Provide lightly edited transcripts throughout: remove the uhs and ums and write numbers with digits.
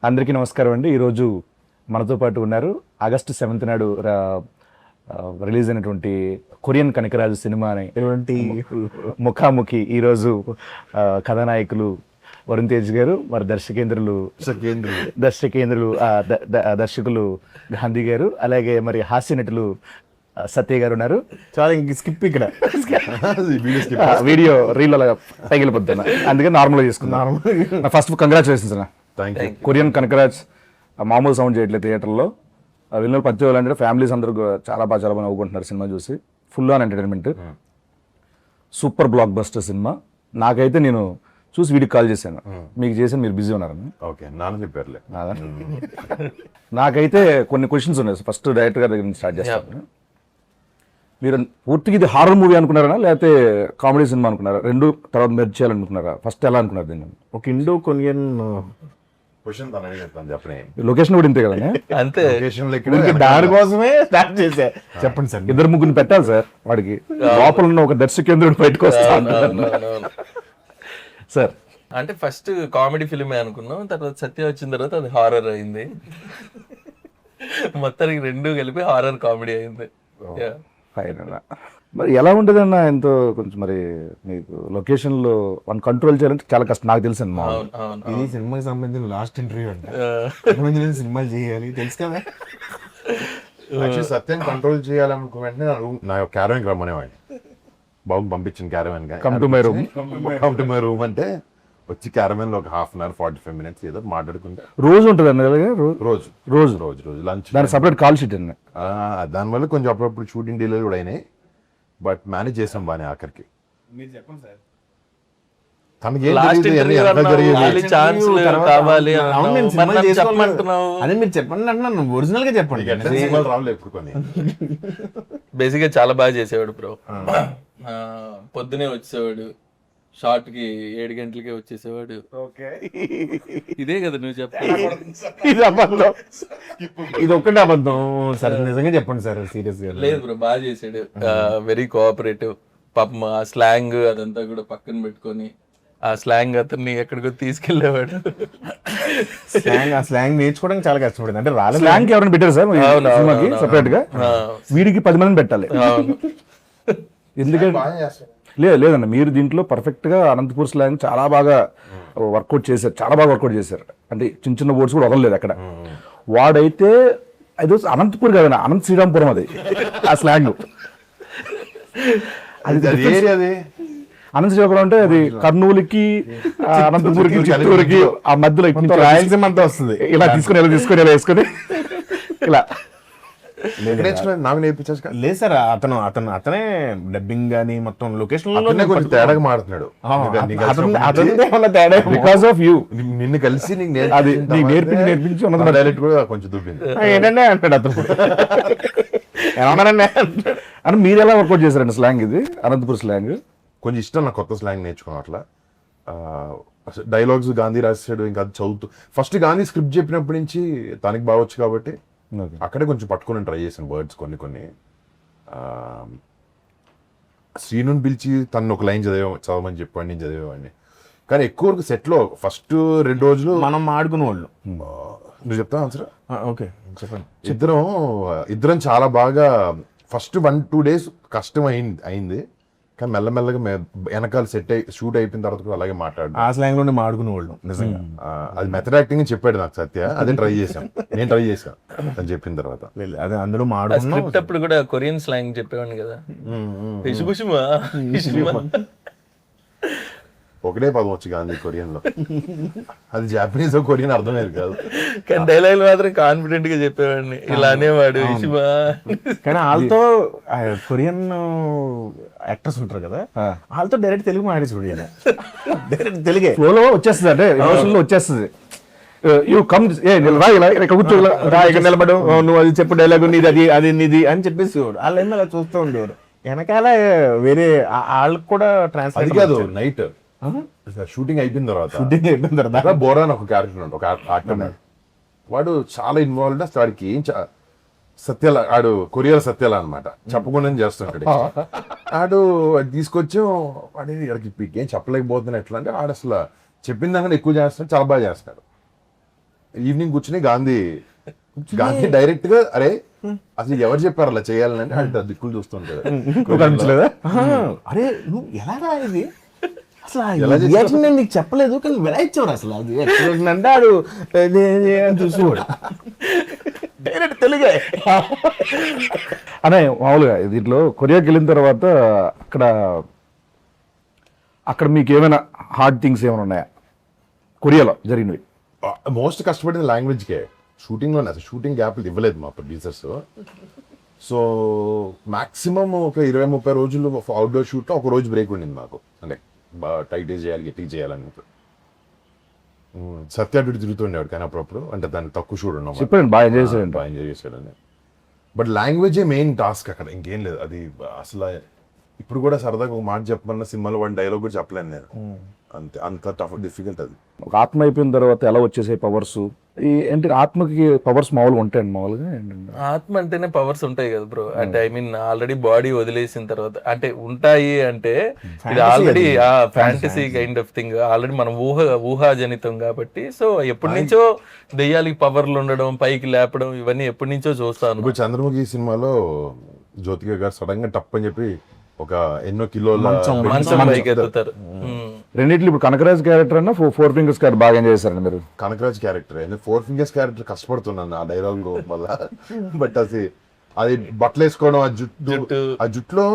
అందరికీ నమస్కారం అండి. ఈరోజు మనతో పాటు ఉన్నారు ఆగస్టు 7th నాడు రిలీజ్ అయినటువంటి కొరియన్ కనకరాజు సినిమా అనేటువంటి ముఖాముఖి. ఈరోజు కథానాయకులు వరుణ్ తేజ్ గారు, మరి దర్శకులు గాంధీ గారు, అలాగే మరి హాస్య నటులు సత్య గారు ఉన్నారు. చాలా ఇంక స్కిప్ ఇక్కడ వీడియో రీల్ అలా తగిలిపోతున్నా, అందుకే నార్మల్గా చేసుకున్నాను. ఫస్ట్ కంగ్రాచులేషన్స్ అన్న. కొరియన్ కనకరాజ్ మామూలు సౌండ్ చేయట్లేదు థియేటర్లో. వెళ్ళిన పంచేవాళ్ళంటే ఫ్యామిలీస్ అందరూ చాలా బాగా నవ్వుకుంటున్నారు సినిమా చూసి. Full on entertainment, super block buster cinema. నాకైతే నేను చూసి వీడికి కాల్ చేశాను, మీకు చేశాను, మీరు బిజీ ఉన్నారని. ఓకే, నాన్న చెప్పారులే. నాకైతే కొన్ని క్వశ్చన్స్ ఉన్నాయి. ఫస్ట్ డైరెక్టర్ గారి దగ్గర నుంచి స్టార్ట్ చేస్తాను. మీరు పూర్తిగా ఇది హారర్ మూవీ అనుకున్నారా, లేకపోతే కామెడీ సినిమా అనుకున్నారా? రెండు తర్వాత మెర్జ్ చేయాలనుకుంటున్నారా? ఫస్ట్ ఎలా అనుకున్నారు దీన్ని? ఒక ఇండో కొరియన్ లొకేషన్ కూడా ఇంతే కదండి. అంతే, దాని కోసమే స్టార్ట్ చేశా. చెప్పండి సార్. ఇద్దరు ముగ్గురు పెట్టాలి సార్, వాడికి లోపల ఉన్న ఒక దర్శకేంద్రుడు బయటకు వస్తా సార్. అంటే ఫస్ట్ కామెడీ ఫిల్మే అనుకున్నాం, తర్వాత సత్య వచ్చిన తర్వాత అది హారర్ అయింది. మొత్తానికి రెండు కలిపి హారర్ కామెడీ అయింది. ఫైన్ అన్న. మరి ఎలా ఉంటుంది అన్న? ఎంతో కొంచెం మరి మీకు లొకేషన్లో వన్ కంట్రోల్ చేయాలంటే చాలా కష్టం, నాకు తెలుసు అన్న. ఇది సినిమాకి సంబంధించిన లాస్ట్ ఇంటర్వ్యూ అంటే సినిమాలు చేయాలి తెలుసు కదా. సత్యం కంట్రోల్ చేయాలనుకో వెంటనే నా క్యారవాన్ రమ్మనేవాడిని. బాబు పంపించిన caravan come to my room అంటే వచ్చి క్యారవాన్ లో ఒక 1/2 hour 45 minutes ఏదో మాట్లాడుకుంటే రోజు ఉంటుంది అన్న. రోజు రోజు రోజు రోజు లంచ్ దాని సపరేట్ కాల్ షీట్ అన్న. దానివల్ల కొంచెం అప్పుడప్పుడు షూటింగ్ డీలే కూడా అయినాయి, బట్ మేనేజ్ చేసాం బాగా. ఆఖరికి తనకి అదే మీరు చెప్పండి అంటున్నాను, ఒరిజినల్ గా చెప్పండి. రావులే ఎప్పుడు కొన్ని బేసిక్ గా చాలా బాగా చేసేవాడు బ్రో. పొద్దునే వచ్చేవాడు, షార్ట్ కి 7 గంటలకే వచ్చేసేవాడు. ఇదే కదా నువ్వు ఇది అబద్ధం, ఇది ఒక్కటే అబద్ధం. సరే నిజంగా చెప్పండి సార్, సీరియస్ గా. లేదు బ్రో, బాగా చేసాడు. Very cooperative. పాపం ఆ స్లాంగ్ అదంతా కూడా పక్కన పెట్టుకొని ఆ స్లాంగ్ అతన్ని ఎక్కడికో తీసుకెళ్లేవాడు. ఆ స్లాంగ్ నేర్చుకోవడానికి చాలా కష్టపడింది. అంటే రాలేదు స్లాంగ్ ఎవరైనా పెట్టారు సార్ సినిమాకి సపరేట్ గా? వీడికి 10 మందిని పెట్టాలి. ఎందుకంటే లేదన్న, మీరు దీంట్లో పర్ఫెక్ట్ గా అనంతపూర్ స్లాంగ్ చాలా బాగా వర్కౌట్ చేశారు, చాలా బాగా వర్కౌట్ చేశారు. అంటే చిన్న చిన్న వర్డ్స్ కూడా వదలలేదు అక్కడ. వాడైతే అది అనంతపూర్ కాదన్న, అనంత శ్రీరాంపురం అది ఆ స్లాంగ్. అది అనంత శ్రీరాంపురం అంటే అది కర్నూలుకి, అనంతపూర్కి, చిత్తూరుకి ఆ మధ్యలో రాయలసీమ అంతా వస్తుంది. ఇలా తీసుకొని ఇలా వేసుకొని ఇలా నాకు నేర్పించచ్చు. లేదు సార్, అతనే డబ్బింగ్ గానీ మొత్తం లొకేషన్ కొంచెం తేడాగా మాట్లాడుతున్నాడు. Because of you. నిన్ను కలిసి అది నీకు నేర్పించి ఉన్నది డైరెక్ట్ కూడా కొంచెం చూపింది. ఏంటంటే అంటాడు అతను. ఏమన్నారండి అని. మీరు ఎలా వర్కౌట్ చేశారండి స్లాంగ్? ఇది అనంతపూర్ స్లాంగ్ కొంచెం ఇష్టం నాకు, కొత్త స్లాంగ్ నేర్చుకున్నాం. అట్లా డైలాగ్స్ గాంధీ రాసాడు, ఇంకా అది చదువుతూ ఫస్ట్ గాంధీ స్క్రిప్ట్ చెప్పినప్పటి నుంచి తనకి బాగొచ్చు కాబట్టి అక్కడే కొంచెం పట్టుకుని ట్రై చేశాను వర్డ్స్ కొన్ని. శ్రీనుని పిలిచి తను ఒక లైన్ చదవమని చెప్పాడు, నేను చదివేవాడిని. కానీ ఎక్కువ వరకు సెట్లో ఫస్ట్ 2 రోజులు మనం ఆడుకునే వాళ్ళు. నువ్వు చెప్తావు ఆన్సర్? ఓకే చెప్పండి. ఇద్దరం చాలా బాగా ఫస్ట్ 1-2 days కష్టం అయింది. కానీ మెల్లమెల్లగా వెనకాల షూట్ అయిపోయిన తర్వాత కూడా అలాగే మాట్లాడు. ఆ స్లాంగ్ లోనే మాడుకునే వాళ్ళు నిజంగా. అది మెథడ్ యాక్టింగ్ చెప్పాడు నాకు సత్య, అదే ట్రై చేశాను. నేను ట్రై చేశాను అని చెప్పిన తర్వాత. అదే అందులో స్క్రిప్ట్ అప్పుడు కూడా కొరియన్ స్లాంగ్ చెప్పేవాడిని కదా. ఒకటే పదం వచ్చి గాంధీ కొరియన్ లో, అది జాపనీస్ కొరియన్ అర్థమయ్యేది కాదు. కానీ డైలాగ్ మాత్రం కాన్ఫిడెంట్ గా చెప్పేవాడిని, ఇలా అనేవాడు. కానీ వాళ్ళతో కొరియన్ యాక్టర్స్ ఉంటారు కదా, వాళ్ళతో డైరెక్ట్ తెలుగు మాట్లాడి డైరెక్ట్ తెలుగే ఫ్లోలో వచ్చేస్తుంది, అంటే ఎమోషన్లో వచ్చేస్తుంది. నిలబడు, నువ్వు అది చెప్పు డైలాగ్ నీది, అది నీది అని చెప్పేసి వాళ్ళు ఏమో అలా చూస్తూ ఉండేవారు. వెనకాల వేరే వాళ్ళకి కూడా ట్రాన్స్ఫర్. అది కాదు, నైట్ షూటింగ్ అయిపోయిన తర్వాత బోరా అని ఒక క్యారెక్టర్ ఉంటాడు, ఒక యాక్టర్. వాడు చాలా ఇన్వాల్వ్డ్. అసలు వాడికి ఏం సత్యాల, ఆడు కొరియర్ సత్యాల అనమాట, చెప్పకుండా చేస్తుంటాడు. ఆడు తీసుకొచ్చి వాడికి ఏం చెప్పలేకపోతున్నా ఎట్లా అంటే, ఆడు అసలు చెప్పిన దానికన్నా ఎక్కువ చేస్తాడు, చాలా బాగా చేస్తాడు. ఈవినింగ్ కూర్చుని గాంధీ డైరెక్ట్ గా అరే అసలు ఎవరు చెప్పారు అలా చేయాలని అంటే అంటే దిక్కులు చూస్తుంటాడు. అనిపించలేదా? అరే నువ్వు ఎలా రా ఇది అసలు రియాక్షన్ నేను నీకు చెప్పలేదు కానీ ఎలా ఇచ్చాడు అసలు అది ఎక్స్ప్రెషన్ అంటే ఆడు చూసుకోడు డైరెక్ట్ తెలుగే. అనే మామూలుగా దీంట్లో కొరియాకి వెళ్ళిన తర్వాత అక్కడ మీకు ఏమైనా హార్డ్ థింగ్స్ ఏమైనా ఉన్నాయా కొరియాలో జరిగినవి? మోస్ట్ కష్టపడింది లాంగ్వేజ్కే. షూటింగ్ లోనే అసలు షూటింగ్ గ్యాప్లు ఇవ్వలేదు మా ప్రొడ్యూసర్స్. సో మాక్సిమం ఒక 20-30 రోజులు అవుట్డోర్ షూట్ లో ఒక రోజు బ్రేక్ ఉండింది మాకు. అంటే టైట్ చేయాలి గట్టి చేయాలని సత్య అటు తిరుగుతుండేవాడు కానీ అప్పుడప్పుడు అంటే దాన్ని తక్కువ షూట్ ఉన్నాం చెప్పండి బాగా ఎంజాయ్ చేశారంట. బాగా ఎంజాయ్ చేశాడని. బట్ లాంగ్వేజే మెయిన్ టాస్క్ అక్కడ, ఇంకేం లేదు. అది అసలు ఇప్పుడు కూడా సరదాగా ఒక మాట చెప్పమన్న సినిమాలో వాడి డైలాగ్ కూడా చెప్పలేను నేను. అంతే, అంత టఫ్ డిఫికల్ట్ అది. ఒక ఆత్మ అయిపోయిన తర్వాత ఎలా వచ్చేసాయి పవర్స్? ఏంటి ఆత్మకి పవర్స్ మామూలుగా ఉంటాయండి మామూలుగా? ఆత్మ అంటేనే పవర్స్ ఉంటాయి కదా బ్రో. అంటే ఐ మీన్ ఆల్రెడీ బాడీ వదిలేసిన తర్వాత అంటే ఉంటాయి అంటే ఇది already fantasy kind of thing. Already మనం ఊహాజనితం కాబట్టి. సో ఎప్పటి నుంచో దెయ్యాలకి పవర్లు ఉండడం, పైకి లేపడం, ఇవన్నీ ఎప్పటి నుంచో చూస్తాను. ఇప్పుడు చంద్రముఖి సినిమాలో జ్యోతిక గారు సడన్ గా టప్ అని చెప్పి ఒక ఎన్నో కిలోల మంచం పైకి ఎత్తుతారు. రెండిట్లు ఇప్పుడు కనకరాజ్ క్యారెక్టర్ అన్న 4 fingers క్యారెక్టర్ బాగా ఎంజాయ్ చేశారండి మీరు? కనకరాజ్ క్యారెక్టర్ 4 fingers క్యారెక్టర్ కష్టపడుతున్నాను ఆ డైలాగ్ వల్ల. బట్ అది బట్టలు వేసుకోవడం, ఆ జుట్టులో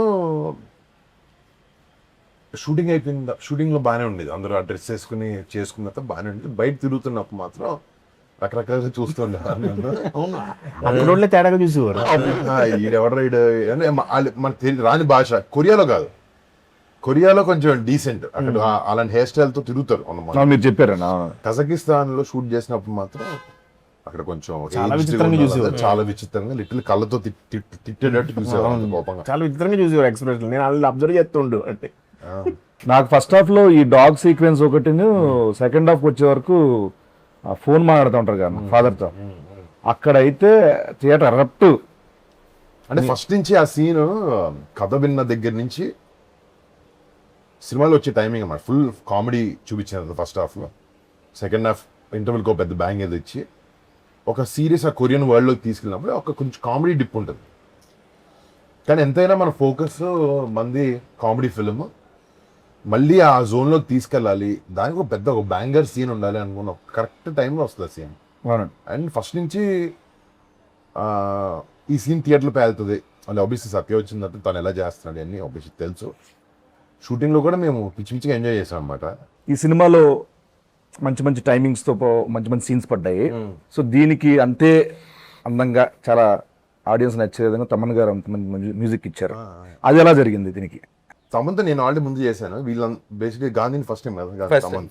షూటింగ్ అయిపోయింది. షూటింగ్ లో బాగానే ఉండేది, అందరూ ఆ డ్రెస్ వేసుకుని చేసుకున్న బాగానే ఉండేది. బయట తిరుగుతున్నప్పుడు మాత్రం రకరకాలుగా చూస్తుండే అందులో తేడాగా చూసేవారు. ఈడెవడ మనకి రాని భాష. కొరియాలో కాదు, కొరియాలో కొంచెం డీసెంట్. అక్కడ అలాంటి హెయిర్ స్టైల్ తో తిరుగుతారు. మీరు చెప్పారన్నా. కజకిస్తాన్ లో షూట్ చేసినప్పుడు మాత్రం అక్కడ కొంచెం చాలా విచిత్రంగా చూసేవారు. చాలా విచిత్రంగా లిటిల్ కళ్ళతో తిట్టేటట్టు చూసేవారు, కోపంగా. చాలా విచిత్రంగా చూసేవారు ఎక్స్ప్రెషన్. నేను వాళ్ళు అబ్జర్వ్ చేస్తుండు అంటే. నాకు ఫస్ట్ హాఫ్ లో ఈ డాగ్ సీక్వెన్స్ ఒకటి, సెకండ్ హాఫ్ వచ్చే వరకు ఫోన్ మాట్లాడుతూ ఉంటారు కదా ఫాదర్ తో. అక్కడైతే థియేటర్ ఎరప్ట్. అంటే ఫస్ట్ నుంచి ఆ సీన్ కథ విన్న దగ్గర నుంచి సినిమాలో వచ్చే టైమింగ్ అన్నమాట. ఫుల్ కామెడీ చూపించారు ఫస్ట్ హాఫ్ లో. సెకండ్ హాఫ్ ఇంటర్వెల్కి ఒక పెద్ద బ్యాంగ్ ఏదో ఇచ్చి ఒక సీరియస్ ఆ కొరియన్ వరల్డ్ లోకి తీసుకెళ్ళినప్పుడు ఒక కొంచెం కామెడీ డిప్ ఉంటుంది. కానీ ఎంతైనా మన ఫోకస్ మంది కామెడీ ఫిల్మ్, మళ్ళీ ఆ జోన్లోకి తీసుకెళ్ళాలి, దానికి ఒక బ్యాంగర్ సీన్ ఉండాలి అనుకున్న కరెక్ట్ టైంలో వస్తుంది సీన్. అండ్ ఫస్ట్ నుంచి ఈ సీన్ థియేటర్లో పేలుతుంది. మళ్ళీ ఆబ్వియస్లీ సత్య వచ్చిందంటే తను ఎలా చేస్తున్నాడు అన్నీ ఆబ్వియస్లీ తెలుసు. షూటింగ్లో కూడా మేము పిచ్చి పిచ్చిగా ఎంజాయ్ చేసాం అనమాట. ఈ సినిమాలో మంచి మంచి టైమింగ్స్తో మంచి మంచి సీన్స్ పడ్డాయి. సో దీనికి అంతే అందంగా చాలా ఆడియన్స్ నచ్చే విధంగా తమన్ గారు అంత మంచి మ్యూజిక్ ఇచ్చారు. అది ఎలా జరిగింది దీనికి? తమన్తో నేను ఆల్రెడీ ముందు చేశాను. వీళ్ళ బేసిక్లీ గాంధీని ఫస్ట్ టైం కదా తమన్.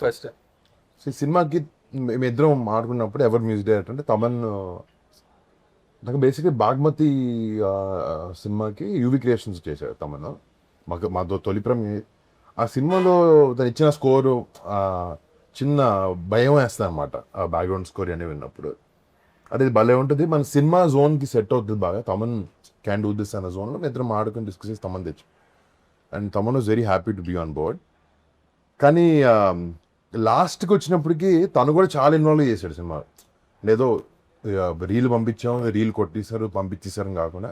సో సినిమాకి మేమిద్దరం మాట్లాడుకున్నప్పుడు ఎవరు మ్యూజిక్ డైరెక్టర్ అంటే తమన్. నాకు బేసిక్లీ బాగ్మతి సినిమాకి యూవి క్రియేషన్స్ చేశాడు తమన్. మాతో తొలిప్రం. ఆ సినిమాలో తను ఇచ్చిన స్కోరు చిన్న భయం వేస్తుంది అనమాట. ఆ బ్యాక్గ్రౌండ్ స్కోర్ అని విన్నప్పుడు అది భలే ఉంటుంది. మన సినిమా జోన్కి సెట్ అవుతుంది బాగా. తమన్ క్యాన్ డూ దిస్ అన్న జోన్లో మేము ఇద్దరం ఆడుకుని డిస్కస్ చేసి తమన్ తెచ్చు. And Thaman was very happy to be on board. కానీ లాస్ట్కి వచ్చినప్పటికీ తను కూడా చాలా ఇన్వాల్వ్ చేశాడు సినిమా. లేదో రీల్ పంపించాం, రీల్ కొట్టేశారు, పంపించేశారు కాకుండా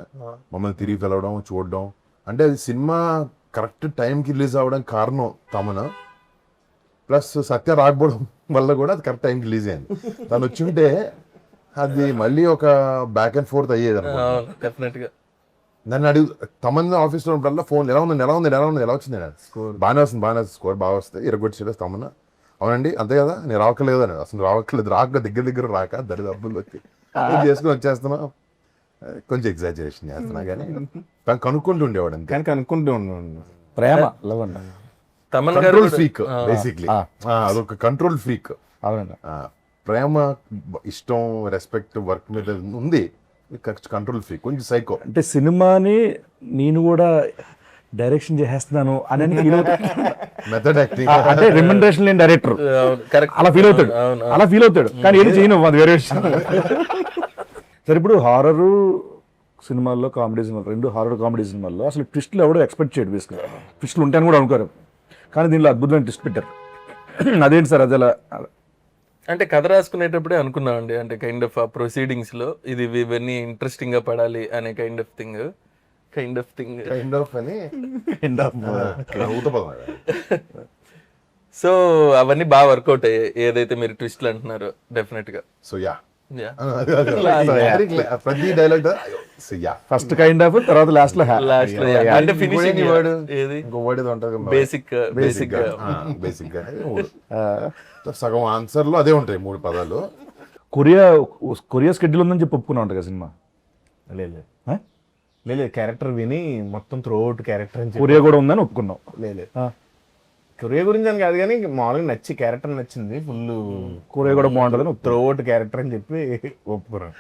మమ్మల్ని తిరిగి పిలవడం, చూడడం. అంటే అది సినిమా కరెక్ట్ టైంకి రిలీజ్ అవ్వడానికి కారణం తమన్. ప్లస్ సత్య రాకపోవడం వల్ల కూడా అది కరెక్ట్ టైంకి రిలీజ్ అయింది. తను వచ్చి ఉంటే అది మళ్ళీ ఒక బ్యాక్ అండ్ ఫోర్త్ అయ్యేది డెఫినెట్గా. నన్ను అడుగు తమన్ ఆఫీస్లో ఉన్నప్పుడల్లా ఫోన్ ఎలా వచ్చింది బాగానే వస్తుంది స్కోర్ బాగా వస్తుంది ఇరగొచ్చేది తమన్. అవునండి అంతే కదా, నేను రావట్లేదు అని. అసలు రాక దగ్గర రాక దరిదబ్బులు వచ్చి చేసుకుని వచ్చేస్తున్నా. కొంచెం ఎగ్జాజరేషన్ చేస్తున్నా కానీ తను కనుక్కుంటూ ఉండేవాడు. కానీ కనుక్కుంటూ ఉన్నాడు. ప్రేమ లవ్ అండి. Thaman control freak basically. అదొక కంట్రోల్ ఫ్రీక్. అవునండి. ప్రేమ, ఇష్టం, రెస్పెక్ట్, వర్క్ మీద ఉంది. కంట్రోల్ ఫ్రీక్, కొంచెం సైకో. అంటే సినిమాని నేను కూడా డైరెక్షన్ చేసేస్తున్నాను అని మెథడ్ యాక్టింగ్. అంటే రెమ్యునరేషన్ లేని డైరెక్టర్ అలా ఫీల్ అవుతాడు. కానీ ఏది చేయను, అది వేరే విషయం. సరే, ఇప్పుడు హారర్ సినిమాల్లో, కామెడీ సినిమాలు, 2 హారర్ కామెడీ సినిమాల్లో అసలు ట్విస్ట్లు ఎవడో ఎక్స్పెక్ట్ చేయడు. బేసిక్గా ట్విస్ట్లు ఉంటాయని కూడా అనుకోరు. కానీ దీనిలో అద్భుతమైన ట్విస్ట్ పెట్టారు. అదేంటి సార్ అది? అలా అంటే కథ రాసుకునేటప్పుడే అనుకున్నామండి, అంటే కైండ్ ఆఫ్ ఆ ప్రొసీడింగ్స్ లో ఇది ఇవన్నీ ఇంట్రెస్టింగ్ గా పడాలి అనే kind of thing kind of అని ఊతపదం అది. సో అవన్నీ బాగా వర్కౌట్ అయ్యాయి, ఏదైతే మీరు ట్విస్ట్లు అంటున్నారో డెఫినెట్ గా. So yeah Yeah. ప్రతి dialogue so yeah first kind of, తర్వాత లాస్ట్ లో Last లో, yeah. అంటే ఫినిషింగ్ వర్డ్ ఏది ఇంకో వర్డ్ ఏదో ఉంటుంది బేసిక్ బేసిక్ గా సగం ఆన్సర్ లో అదే ఉంటాయి 3 పదాలు. కొరియా స్కెడ్యూల్ ఉందని చెప్పి ఒప్పుకున్నా ఉంటుంది కదా సినిమా. లేదు ఆ? లేదు, క్యారెక్టర్ విని మొత్తం త్రూ అవుట్ క్యారెక్టర్ అని చెప్పి కొరియా కూడా ఉందని ఒప్పుకున్నాం. లేదు కొరియా గురించి అని కాదు కానీ మామూలుగా నచ్చి క్యారెక్టర్ నచ్చింది ఫుల్. కొరియా కూడా బాగుంటుందని త్రూ అవుట్ క్యారెక్టర్ అని చెప్పి ఒప్పుకున్నాను.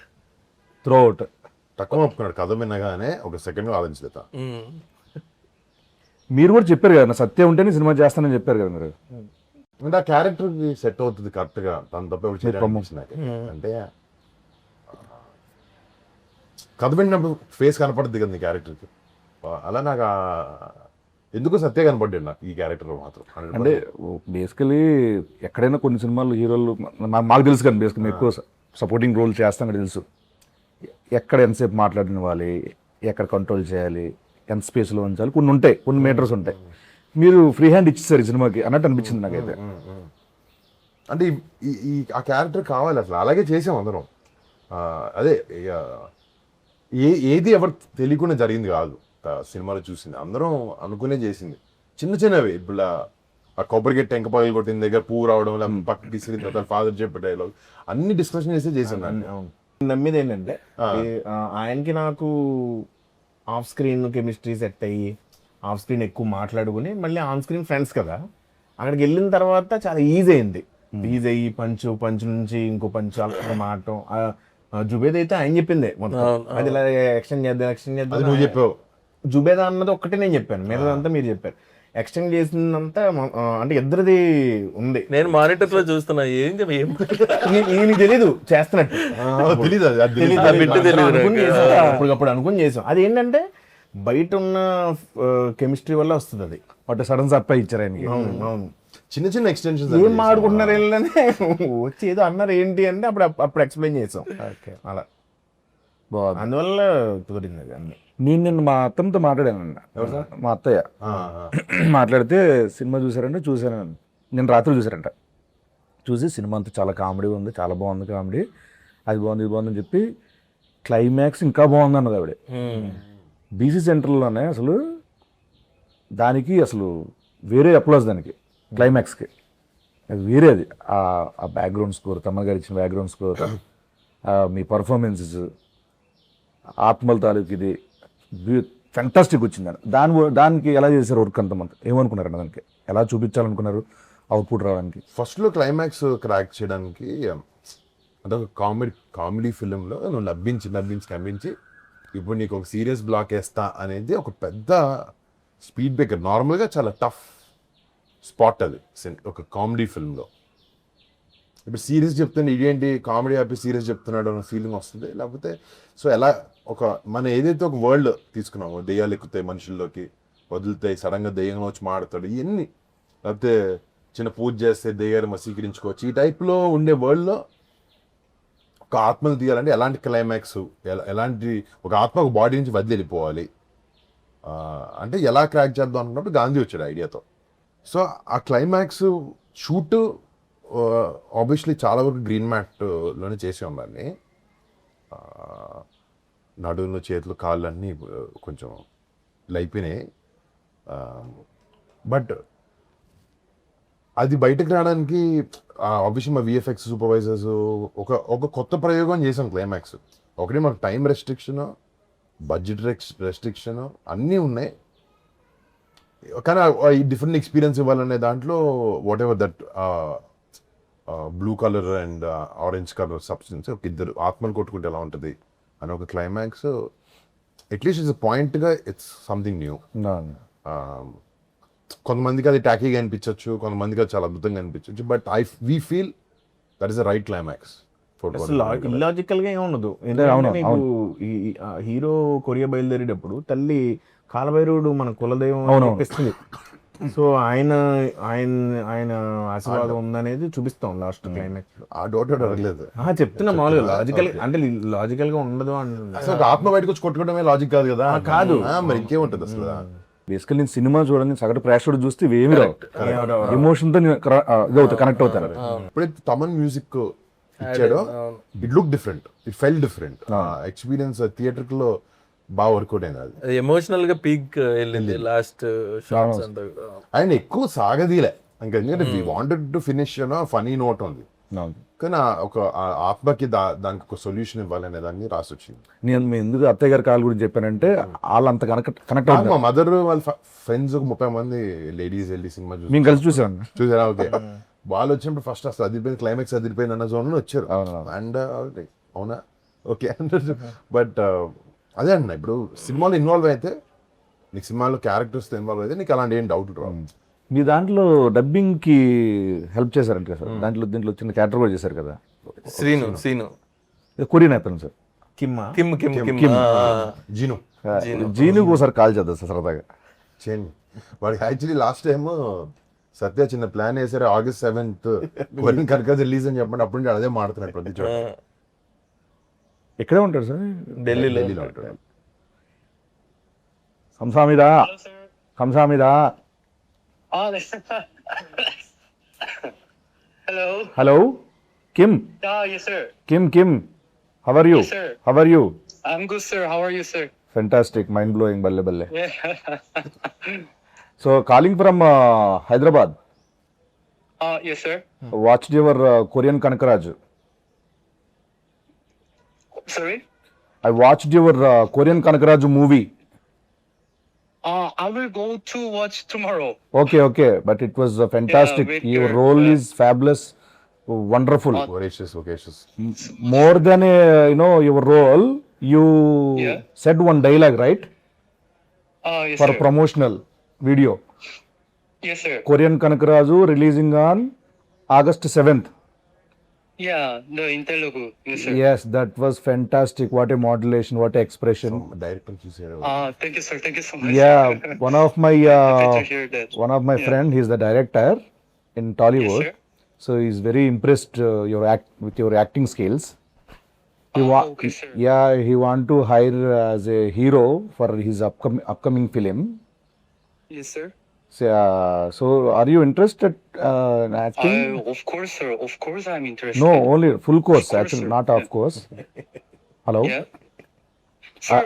Throw out. తక్కువ ఒప్పుకున్నాడు, కథ వినగానే ఒక సెకండ్ ఆలోచించలేత. మీరు కూడా చెప్పారు కదా, నా సత్యం ఉంటేనే సినిమా చేస్తానని చెప్పారు కదా మీరు. అంటే ఆ క్యారెక్టర్ కి సెట్ అవుతుంది కరెక్ట్ గా, తను తప్ప ఎవరు చేయడానికి నాకు. అంటే కథ విన్నప్పుడు ఫేస్ కనపడుతుంది కదా నీ క్యారెక్టర్ కి, అలా నాకు ఎందుకు సత్య కనపడ్డాడు నాకు ఈ క్యారెక్టర్ మాత్రం. అంటే బేసికలీ ఎక్కడైనా కొన్ని సినిమాలు హీరోలు మాకు తెలుసు కానీ బేసికలీ మేము ఎక్కువ సపోర్టింగ్ రోల్ చేస్తాం కదా తెలుసు. ఎక్కడ ఎంతసేపు మాట్లాడినవ్వాలి, ఎక్కడ కంట్రోల్ చేయాలి, ఎంత స్పేస్లో ఉంచాలి, కొన్ని ఉంటాయి, కొన్ని మీటర్స్ ఉంటాయి. మీరు ఫ్రీ హ్యాండ్ ఇచ్చేసారు ఈ సినిమాకి అన్నట్టు అనిపించింది నాకైతే. అంటే ఆ క్యారెక్టర్ కావాలి అసలు, అలాగే చేసాం అందరం. అదే ఏది ఎవరు తెలియకుండా జరిగింది కాదు సినిమాలో చూసింది, అందరం అనుకునే చేసింది. చిన్న చిన్నవి ఇప్పుడు ఆ కొబ్బరికెట్టు ఎంక పగలు కొట్టిన దగ్గర పువ్వు రావడం, లేకపోతే పక్కకి తీసుకుని తర్వాత ఫాదర్ చెప్పే డైలాగ్ అన్ని డిస్కషన్ చేసి చేసాను. నమ్మేది ఏంటంటే ఆయనకి నాకు ఆఫ్ స్క్రీన్ కెమిస్ట్రీ సెట్ అయ్యి ఆఫ్ స్క్రీన్ ఎక్కువ మాట్లాడుకుని మళ్ళీ ఆన్ స్క్రీన్ ఫ్రెండ్స్ కదా, అక్కడికి వెళ్ళిన తర్వాత చాలా ఈజీ అయింది. ఈజీ అయ్యి పంచు నుంచి ఇంకో పంచు అలా మాడటం. జుబేద్ అయితే ఆయన చెప్పిందే మొత్తం, అది ఇలా ఎక్స్టెండ్ చేద్దాం నువ్వు చెప్పావు. జుబేదా అన్నది ఒక్కటే నేను చెప్పాను, మిగతాదంతా మీరు చెప్పారు. ఎక్స్టెండ్ చేసిందంతా అంటే ఇద్దరిది ఉంది. నేను మానిటర్ లో చూస్తున్నా, నీకు తెలీదు చేస్తున్నట్టు, అప్పుడు అనుకుని చేసాం. అది ఏంటంటే బయట ఉన్న కెమిస్ట్రీ వల్ల వస్తుంది అది. వాటి సడన్ సర్ప్రైజ్ ఇచ్చారు ఆయనకి. అవును, చిన్న చిన్న ఎక్స్టెన్షన్స్ ఏం ఆడుకుంటున్నారు ఏంటంటే వచ్చి ఏదో అన్నారు ఏంటి అంటే అప్పుడు ఎక్స్ప్లెయిన్ చేసాం. అలా బాగుంది, అందువల్ల కుదిరింది అది అన్ని. నేను నిన్న మా అత్తమ్మతో మాట్లాడాను, మా అత్తయ్య మాట్లాడితే సినిమా చూసారంటే చూసాను, నేను రాత్రి చూసారంట. చూసి సినిమా అంతా చాలా కామెడీ ఉంది, చాలా బాగుంది కామెడీ, అది బాగుంది ఇది బాగుంది అని చెప్పి క్లైమాక్స్ ఇంకా బాగుంది అన్నది ఆవిడ. బీసీ సెంటర్లోనే అసలు దానికి అసలు వేరే అప్లాస్ దానికి క్లైమాక్స్కి, అది వేరే. అది ఆ బ్యాక్గ్రౌండ్ స్కోర్, తమ్మగారు గారు ఇచ్చిన బ్యాక్గ్రౌండ్ స్కోర్, మీ పర్ఫార్మెన్సెస్, ఆత్మల తాలూకు ఇది ఫెంటాస్టిక్ వచ్చింది. దానికి ఎలా చేశారు వర్క్ అంతమంది, ఏమనుకున్నారండి దానికి, ఎలా చూపించాలనుకున్నారు అవుట్పుట్ రావడానికి? ఫస్ట్లో క్లైమాక్స్ క్రాక్ చేయడానికి అదొక కామెడీ ఫిలింలో నువ్వు నవ్వించి ఇప్పుడు నీకు ఒక సీరియస్ బ్లాక్ వేస్తా అనేది ఒక పెద్ద స్పీడ్ బ్రేకర్. నార్మల్గా చాలా టఫ్ స్పాట్ అది ఒక కామెడీ ఫిల్మ్లో. ఇప్పుడు సీరియస్ చెప్తుంటే ఇదేంటి కామెడీ ఆపి సీరియస్ చెప్తున్నాడు అన్న ఫీలింగ్ వస్తుంది. లేకపోతే సో ఎలా మనం ఏదైతే ఒక వరల్డ్ తీసుకున్నామో, దెయ్యాలు ఎక్కుతాయి మనుషుల్లోకి, వదులుతాయి, సడన్గా దెయ్యంలో వచ్చి మాడతాడు, ఇవన్నీ, లేకపోతే చిన్న పూజ చేస్తే దెయ్యాలు మసీకరించుకోవచ్చు, ఈ టైప్లో ఉండే వరల్డ్లో ఒక ఆత్మను తీయాలంటే ఎలాంటి క్లైమాక్స్, ఎలాంటి ఒక ఆత్మ ఒక బాడీ నుంచి వదిలి వెళ్ళిపోవాలి అంటే ఎలా క్రాక్ చేద్దాం అనుకున్నప్పుడు గాంధీ వచ్చాడు ఐడియాతో. సో ఆ క్లైమాక్స్ షూట్ ఆబ్వియస్లీ చాలా వరకు గ్రీన్ మ్యాట్లోనే చేసి ఉండాలి. నడుములు, చేతులు, కాళ్ళు అన్నీ కొంచెం లైపోయినాయి. బట్ అది బయటకు రావడానికి ఆబ్వియస్లీ మా విఎఫ్ఎక్స్ సూపర్వైజర్స్ ఒక కొత్త ప్రయోగం చేసాం క్లైమాక్స్. ఒకటి మాకు టైం రెస్ట్రిక్షన్, బడ్జెట్ రెస్ట్రిక్షన్ అన్నీ ఉన్నాయి, కానీ ఈ డిఫరెంట్ ఎక్స్పీరియన్స్ ఇవ్వాలనే దాంట్లో what ever that blue colour and orange colour substance, ఒక ఇద్దరు ఆత్మలు కొట్టుకుంటే ఎలా ఉంటుంది అని ఒక క్లైమాక్స్. అట్లీస్ట్ ఇట్స్ పాయింట్గా ఇట్స్ సంథింగ్ న్యూ. కొంతమందికి అది టాకీగా అనిపించవచ్చు, కొంతమందికి అది చాలా అద్భుతంగా అనిపించవచ్చు, but we feel that is the right climax. Illogical గా ఏముండదు. హీరో కొరియా బయలుదేరేటప్పుడు తల్లి కాలభైరవుడు మన కులదైవం అనిపిస్తుంది. సో ఆయన ఆయన ఆయన ఆశీర్వాదం ఉందనేది చూపిస్తాం లాస్ట్ క్లైమాక్స్ లో. ఆ డౌట్ అడగలేదు. చెప్తున్నా మామూలుగా లాజికల్ అంటే లాజికల్ గా ఉండదు అంటున్నా. అసలు ఒక ఆత్మ బయటకు వచ్చి కొట్టుకోవడమే లాజిక్ కాదు కదా. కాదు. మరి ఇంకేముంటది అసలు. బేసికల్ నేను సినిమా చూడండి సగటు ప్రేక్షకుడు చూస్తే ఇవేమి రావు, ఎమోషన్ తో కనెక్ట్ అవుతారు. ఎప్పుడైతే తమన్ మ్యూజిక్ ఇచ్చాడో it look different, it fell different. Experience theatre లో బాగా వర్కౌట్ అయింది. అది ఎమోషనల్ గా పీక్ వెళ్ళింది లాస్ట్ షాట్స్ అంతా. ఆయన ఎక్కువ సాగదీలే ఇంకా, ఎందుకంటే we wanted to finish funny note ఉంది, కానీ ఒక ఆత్మకి దానికి ఒక సొల్యూషన్ ఇవ్వాలనే దాన్ని రాసి వచ్చింది. నేను ఎందుకు అత్తయ్య గారి కాల్ గురించి చెప్పానంటే వాళ్ళంత కనెక్ట్ అవుతుంది. మా మదర్ వాళ్ళ ఫ్రెండ్స్ ఒక 30 మంది లేడీస్ వెళ్ళి సినిమా మేము కలిసి చూసాను. చూసారా? ఓకే. వాళ్ళు వచ్చినప్పుడు ఫస్ట్ అసలు అదిరిపోయింది, క్లైమాక్స్ అదిరిపోయింది అన్న జోన్ లో వచ్చారు. అండ్ అవునా ఓకే. బట్ అదే అన్న, ఇప్పుడు సినిమాలో ఇన్వాల్వ్ అయితే నీకు సినిమాలో క్యారెక్టర్స్ ఇన్వాల్వ్ అయితే నీకు అలాంటి ఏం డౌట్ రావు. మీ దాంట్లో డబ్బింగ్ కి హెల్ప్ చేశారంట కదా సార్, దీంట్లో చిన్న క్యారెక్టర్ కూడా చేశారు కదా, సీను కొరియన్ అయిపోయింది సార్. కిమ్మా కిమ్ కిమ్ కిమ్ జీను జీనుకు ఒకసారి కాల్ చేద్దాం సార్ సరదాగా. చేయండి. వాడికి యాక్చువల్లీ లాస్ట్ టైమ్ సత్య చిన్న ప్లాన్ వేసారు, August 7th కొరియన్ కనక రిలీజ్ అని చెప్పండి. అప్పుడు నుంచి అదే మాడుతున్నాడు ప్రతి చోట. ఎక్కడే ఉంటాడు సార్? ఢిల్లీలో ఉంటాడు. కంసామిదా కంసామిదా. Hello. Hello Kim. Yes, sir. Kim how are you? Yes, sir. How are you? I'm good, sir. How are you, sir? Fantastic, mind blowing, బల్లె బల్లె. Yeah. So calling from Hyderabad. Yes, sir. Watched your Korean Kanakaraj. Sorry. I watched your Korean Kanakaraj movie. I will go to watch tomorrow. Okay, but it was fantastic. with Your your, role is fabulous, wonderful. Voracious. More than your role, you Yeah. said one dialogue, right? Yes, For sir. promotional video. Yes, sir. Korean Kanakaraju releasing on August 7th. Yeah, in Telugu. Yes, sir. Yes, that was fantastic. What a modulation, what a expression. Director చూసాడు. Thank you, sir. Thank you so much. Yeah, one of my Happy to hear that. one of my friend, he's the director in Tollywood. Yes, sir. So he's very impressed with your acting skills. Okay, sir. Yeah, he want to hire as a hero for his upcoming film. Yes, sir. So are you interested in acting? Of course, sir. Of course, I'm interested. No, only full course, course, actually, sir. not half course. Hello? Yeah. Sir,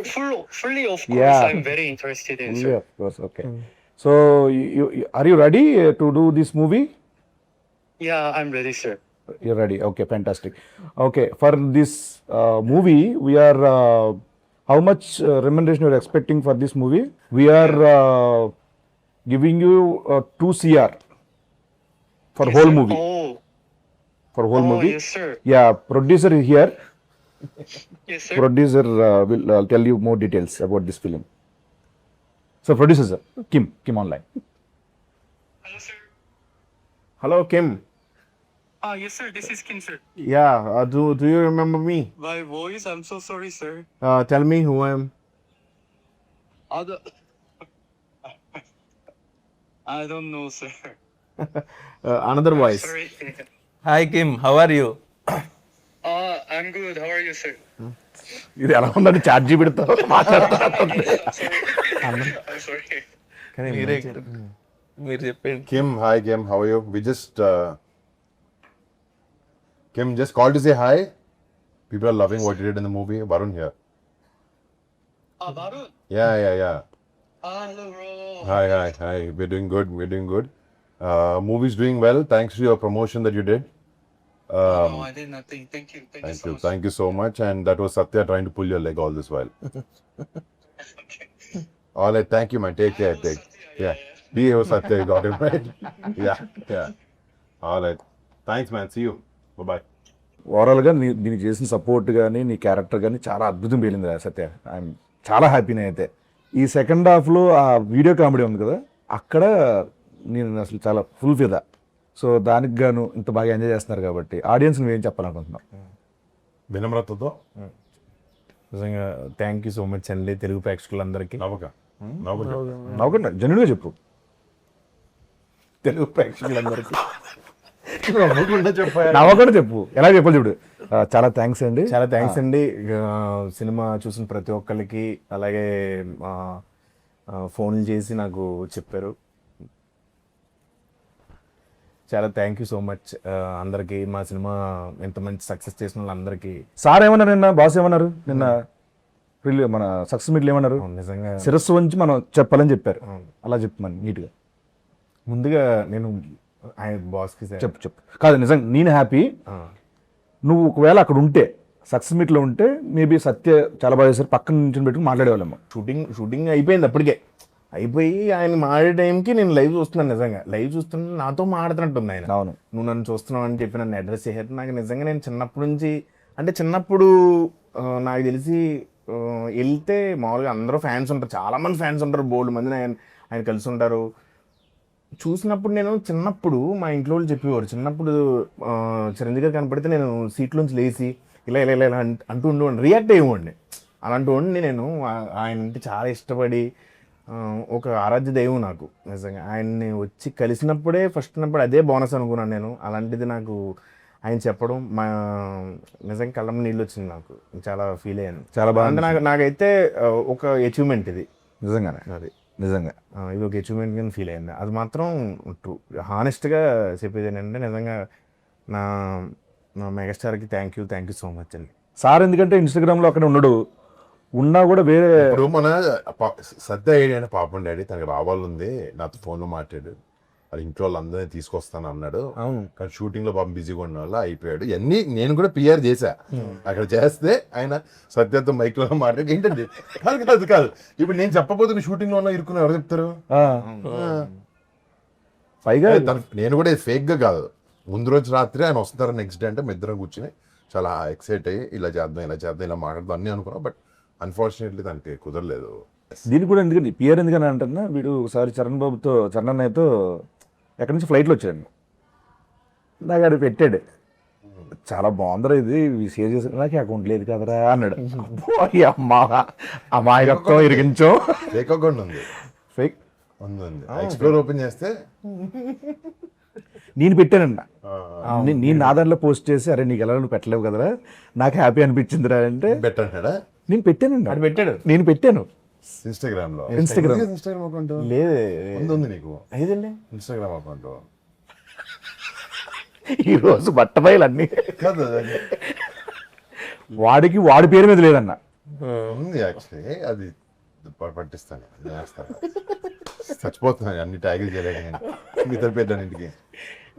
fully, of course, Yeah. I'm very interested in, sir. Yeah, of course. Okay. So are you ready to do this movie? Yeah, I'm ready, sir. You're ready. Okay, fantastic. Okay, for this movie, we are how much remuneration you're expecting for this movie? We are giving you 2 CR for Yes, whole sir. movie. For whole Oh, movie. yes, sir. Yeah, producer is here. Yes, sir. Producer will tell you more details about this film. So producer sir, Kim online. Hello, sir. Hello Kim. Yes, sir. This is Kim, sir. Yeah do you remember me? My voice, I'm so sorry, sir. Tell me who I am. I don't know, sir. Another voice. Sorry. Hi Kim, how are you? I'm good. How are you, sir? ఇది ఎలా ఉందంటే chat జీబీతో మాట్లాడుతున్నారు. I'm sorry. మీరు చెప్పండి. Hi Kim, how are you? We just Kim just called to say hi. People are loving what you did in the movie. Varun here. Varun. Yeah. Hello, bro. Hi. We're doing good. Movie's doing well thanks to your promotion that you did. No, I did nothing. Thank you so much. Thank you so much. And that was Satya trying to pull your leg all this while. Okay. All right, thank you, man. Take care. Yeah. He was Satya, you got him right. Yeah. All right. Thanks, man. See you. Bye. ఓవరాల్గా దీనికి చేసిన support కానీ నీ character కానీ చాలా అద్భుతం పేలింది సత్య. I'm చాలా హ్యాపీనే అయితే. ఈ సెకండ్ హాఫ్లో ఆ వీడియో కామెడీ ఉంది కదా, అక్కడ నేను అసలు చాలా ఫుల్ ఫిదా. సో దానికి గాను ఇంత బాగా ఎంజాయ్ చేస్తున్నారు కాబట్టి ఆడియన్స్ నువ్వేం చెప్పాలనుకుంటున్నావు? వినమ్రతతో నిజంగా థ్యాంక్ యూ సో మచ్ అండి తెలుగు ప్రేక్షకులందరికీ. నవ్వక నవ్వకుండా జెన్యున్గా చెప్పు. తెలుగు ప్రేక్షకులందరికీ నవ్వకుండా చెప్పు, ఎలా చెప్పాలి చూడు. చాలా థ్యాంక్స్ అండి. చాలా థ్యాంక్స్ అండి. సినిమా చూసిన ప్రతి ఒక్కరికి, అలాగే ఫోన్లు చేసి నాకు చెప్పారు. చాలా థ్యాంక్ యూ సో మచ్ అందరికి. మా సినిమా ఎంత మంచి సక్సెస్ చేసిన వాళ్ళందరికీ. సార్ ఏమన్నారు నిన్న, బాస్ ఏమన్నారు నిన్న మన సక్సెస్ మీట్లు ఏమన్నారు? నిజంగా శిరస్సు వంచి మనం చెప్పాలని చెప్పారు. అలా చెప్తున్నాను నీట్గా. ముందుగా నేను ఆయన బాస్కి చెప్పు. కాదు నిజంగా నేను హ్యాపీ. నువ్వు ఒకవేళ అక్కడ ఉంటే, సక్సెస్ మీట్లో ఉంటే, మేబీ సత్య చాలా బాగా చేశారు, పక్కన నుంచి పెట్టుకుని మాట్లాడేవాళ్ళము. షూటింగ్ అయిపోయింది, అప్పటికే అయిపోయి ఆయన మాడే టైంకి నేను లైవ్ చూస్తున్నాను. నిజంగా లైవ్ చూస్తున్నా నాతో మాడుతున్నట్టుంది ఆయన. అవును, నువ్వు నన్ను చూస్తున్నావు అని చెప్పి నన్ను అడ్రస్ చేశారు. నాకు నిజంగా నేను చిన్నప్పటి నుంచి, అంటే చిన్నప్పుడు నాకు తెలిసి వెళ్తే మామూలుగా అందరూ ఫ్యాన్స్ ఉంటారు, చాలా మంది ఫ్యాన్స్ ఉంటారు, బోల్డ్ మంది ఆయన కలిసి ఉంటారు. చూసినప్పుడు నేను చిన్నప్పుడు మా ఇంట్లో వాళ్ళు చెప్పేవారు, చిన్నప్పుడు చిరంజీవి గారు కనపడితే నేను సీట్లోంచి లేచి ఇలా ఇలా ఇలా అంటూ ఉండేవాడిని, రియాక్ట్ అయ్యేవాడిని. అలాంటి వాడిని నేను. ఆయన అంటే చాలా ఇష్టపడి, ఒక ఆరాధ్య దైవం నాకు నిజంగా. ఆయన్ని వచ్చి కలిసినప్పుడే ఫస్ట్ ఉన్నప్పుడు అదే బోనస్ అనుకున్నాను నేను. అలాంటిది నాకు ఆయన చెప్పడం నిజంగా కళ్ళం నీళ్ళు వచ్చింది, నాకు చాలా ఫీల్ అయ్యాను. చాలా బాగా. అంటే నాకైతే ఒక అచీవ్మెంట్ ఇది నిజంగానే. అది నిజంగా ఇది ఒక అచీవ్మెంట్ కింద ఫీల్ అయింది. అది మాత్రం ట్రూ. హానెస్ట్గా చెప్పేది ఏంటంటే నిజంగా నా మెగాస్టార్కి థ్యాంక్ యూ సో మచ్ అండి. సార్ ఎందుకంటే ఇన్స్టాగ్రామ్లో అక్కడ ఉండడు, ఉన్నా కూడా వేరే. ఇప్పుడు మన సత్య ఐడియా పాపం డాడీ తనకి రావాలంది, నాతో ఫోన్లో మాట్లాడు, అది ఇంట్లో వాళ్ళందరినీ తీసుకొస్తాను అన్నాడు. అవును, కానీ షూటింగ్ లో పాపం బిజీగా ఉన్న వల్ల అయిపోయాడు. ఇవన్నీ నేను కూడా పిఆర్ చేశా. అక్కడ చేస్తే ఆయన సత్యతో మైక్ లో మాట్లాడి ఏంటండి కాదు ఇప్పుడు నేను చెప్పబోతున్న షూటింగ్ లో ఇరుక్కున్నా ఎవరు చెప్తారు? పైగా నేను కూడా ఫేక్ గా కాదు, ముందు రోజు రాత్రి ఆయన వస్తారు, నెక్స్ట్ డే అంటే మీ ఇద్దరం కూర్చుని చాలా ఎక్సైట్ అయ్యి ఇలా చేద్దాం ఇలా మాట్లాడదాం అన్నీ అనుకున్నాం. బట్ అన్ఫార్చునేట్లీ తనకి కుదరలేదు. దీనికి కూడా ఎందుకంటే పిఆర్ ఎందుకని అంటున్నా, వీడు ఒకసారి చరణ్ అన్నయ్యతో ఎక్కడి నుంచి ఫ్లైట్లో వచ్చాడు, నాకు అది పెట్టాడు, చాలా బాగుందిరా ఇది షేర్ చేసి, నాకు అకౌంట్ లేదు కదరా అన్నాడు. అమాయకత్వం ఇరిగించో. ఫేక్ అకౌంట్ ఉంది, ఫేక్ ఉంది. ఎక్స్ప్లోర్ ఓపెన్ చేస్తే నేను పెట్టానన్నా, నేను నా దాంట్లో పోస్ట్ చేసి, అరే నీకు ఎలా నువ్వు పెట్టలేవు కదరా, నాకు హ్యాపీ అనిపించిందిరా అంటే పెట్టాడా? నేను పెట్టానండి, అది పెట్టాడు. నేను పెట్టాను ఇన్స్టాగ్రామ్ లో. ఇన్స్టాగ్రామ్ అకౌంట్ లేదు ఉంది నీకు? ఐదండి ఇన్స్టాగ్రామ్ అకౌంట్ ఈ రోజు బట్టబయలు అన్ని కాదు, వాడి పేరు మీద లేదన్న, ఉంది యాక్చువల్లీ. అది పట్టిస్తాను, చేస్తాను, చచ్చిపోతున్నాను అన్ని ట్యాగిల్ చేయలేక ఇతర పెట్టాను.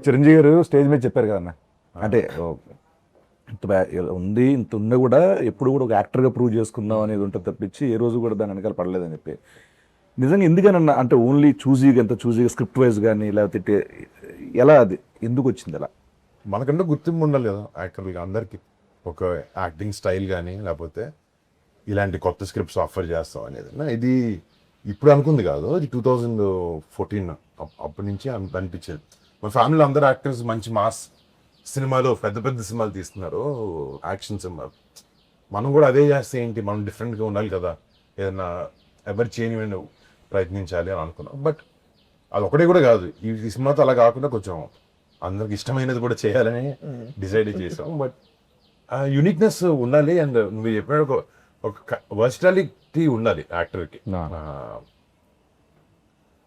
చిరంజీవి గారు స్టేజ్ మీద చెప్పారు కదన్న, అంటే ఉంది ఇంత ఉన్నా కూడా ఎప్పుడు కూడా ఒక యాక్టర్గా ప్రూవ్ చేసుకుందాం అనేది ఉంటుంది తప్పించి ఏ రోజు కూడా దాని వెనకాల పడలేదని చెప్పి. నిజంగా ఎందుకనన్నా, అంటే ఓన్లీ ఎంత చూజీగా స్క్రిప్ట్ వైజ్ కానీ లేకపోతే ఎలా, అది ఎందుకు వచ్చింది అలా? మనకంటే గుర్తింపు ఉండాలి కదా యాక్టర్గా, అందరికీ ఒక యాక్టింగ్ స్టైల్ కానీ లేకపోతే ఇలాంటి కొత్త స్క్రిప్ట్స్ ఆఫర్ చేస్తాం అనేది. ఇది ఇప్పుడు అనుకుంది కాదు, ఇది 2014 అప్పటి నుంచి అనిపించేది. మన ఫ్యామిలీలో అందరు యాక్టర్స్ మంచి మాస్ సినిమాలు, పెద్ద పెద్ద సినిమాలు తీస్తున్నారు, యాక్షన్ సినిమాలు. మనం కూడా అదే చేస్తే ఏంటి, మనం డిఫరెంట్గా ఉండాలి కదా, ఏదైనా ఎవరు చేయని ప్రయత్నించాలి అని అనుకున్నాం. బట్ అది ఒకటే కూడా కాదు, ఈ సినిమాతో అలా కాకుండా కొంచెం అందరికి ఇష్టమైనది కూడా చేయాలని డిసైడ్ చేసాం. బట్ యూనిక్నెస్ ఉండాలి, అండ్ నువ్వు చెప్పిన ఒక వర్సిటాలిటీ ఉండాలి యాక్టర్కి.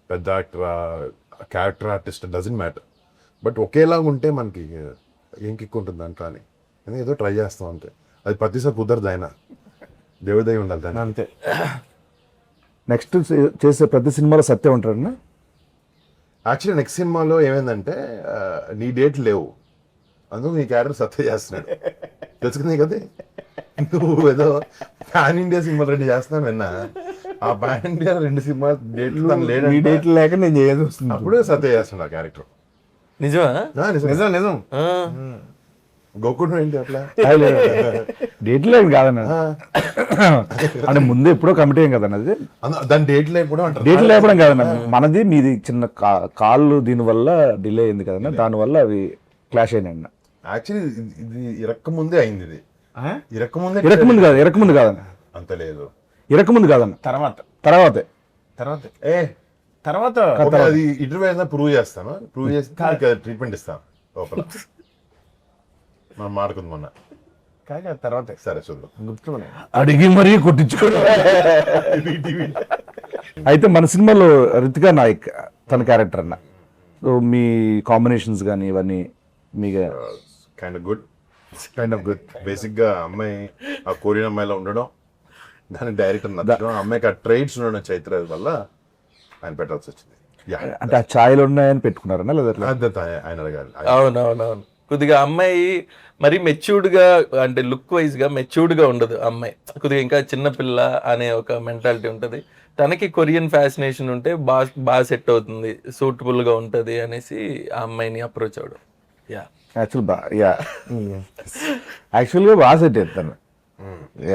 పెద్ద actor, character artist doesn't matter, but ఒకేలాగా ఉంటే మనకి ఏం కిక్ ఉంటుంది దాంట్లో అని ఏదో ట్రై చేస్తాం అంతే. అది ప్రతిసారి కుదరదు, ఆయన దేవుదై ఉండాలి దాన్ని అంతే. నెక్స్ట్ చేసే ప్రతి సినిమాలో సత్యం ఉంటారన్న. యాక్చువల్లీ నెక్స్ట్ సినిమాలో ఏమైందంటే నీ డేట్ లేవు, అందుకు నీ క్యారెక్టర్ సత్య చేస్తున్నాడు, తెలుసుకుంది కదా. నువ్వు ఏదో పాన్ ఇండియా సినిమాలు రెడీ చేస్తున్నావు విన్నా, ఆ పాన్ ఇండియా 2 సినిమాలు డేట్లు డేట్ లేక నేను చేయాల్సి వస్తుంది. అప్పుడు సత్య చేస్తున్నాడు ఆ క్యారెక్టర్. నిజమా? నిజం గోకుడు ఏంటి అట్లా డేట్ లేదు కాదన్న, అంటే ముందు ఎప్పుడో కమిటీ అయ్యాం కదన్న, అది దాని డేట్ లేకపోవడం అంటారు. డేట్ లేకపోవడం కాదన్న, మనది మీది చిన్న కాళ్ళు దీనివల్ల డిలే అయింది కదన్న, దానివల్ల అవి క్లాష్ అయినాయి అన్న. యాక్చువల్లీ ఇది ఇరక్కముందే అయింది, ఇది ఇరకముందు కాదన్న, అంత లేదు, ఇరకముందు కాదన్న, తర్వాతే ఏ తర్వాత ఓకే, అది ఇంటర్వ్యూ అయినా ప్రూవ్ చేస్తాను. ప్రూవ్ చేసి ట్రీట్మెంట్ ఇస్తాను లోపల. మనం మాడుకుంది మొన్న. కాదు తర్వాత సరే చూద్దాం. గుర్తున్నాను. అడిగి మరీ కొట్టించుకోవడం. అయితే మన సినిమాలో రితికా నాయక్ తన క్యారెక్టర్ అన్న, సో మీ కాంబినేషన్స్ కానీ ఇవన్నీ మీకు కైండ్ ఆఫ్ గుడ్. బేసిక్ గా అమ్మాయి ఆ కొరియన్ అమ్మాయిలో ఉండడం, దాని డైరెక్టర్ నచ్చడం, ఆ అమ్మాయికి ఆ ట్రైట్స్ ఉండడం చైత్ర వల్ల ఆయన పెట్టాల్సి వచ్చింది. అంటే ఆ ఛాయలు ఉన్నాయని పెట్టుకున్నారన్నా లేదా ఎట్లా? ఆయన అడగాలి. అవునవునవును. కొద్దిగా అమ్మాయి మరి మెచ్యూర్డ్ గా, అంటే లుక్ వైజ్ గా మెచ్యూర్డ్ గా ఉండదు అమ్మాయి, కొద్దిగా ఇంకా చిన్నపిల్ల అనే ఒక మెంటాలిటీ ఉంటది. తనకి కొరియన్ ఫ్యాసినేషన్ ఉంటే బాగా సెట్ అవుతుంది, సూటబుల్ గా ఉంటది అనేసి ఆ అమ్మాయిని అప్రోచ్ అవడం. యా యాక్చువల్గా బాగా సెట్ చేస్తాను.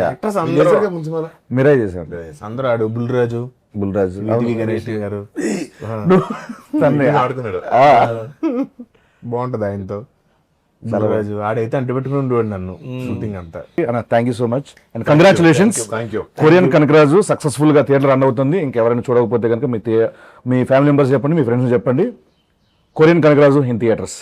యాక్టర్స్ అందరూ మీరే చేశాను. అందరూ ఆడు బుల్రాజు, బుల్రాజు, వివి గణేష్ గారు తన్ని ఆడుతున్నాడు. బాగుంటది ఆయనతో. బుల్రాజు ఆడైతే అంటి పెట్టుకుని ఉండేవాడు నన్ను షూటింగ్ అంతా. Thank you so much and congratulations. Thank you. Korean Kanakaraju successful గా థియేటర్ రన్ అవుతుంది. ఇంకెవరైనా చూడకపోతే కనుక మీ ఫ్యామిలీ మెంబర్స్ చెప్పండి, మీ ఫ్రెండ్స్ చెప్పండి. Korean Kanakaraju in theatres.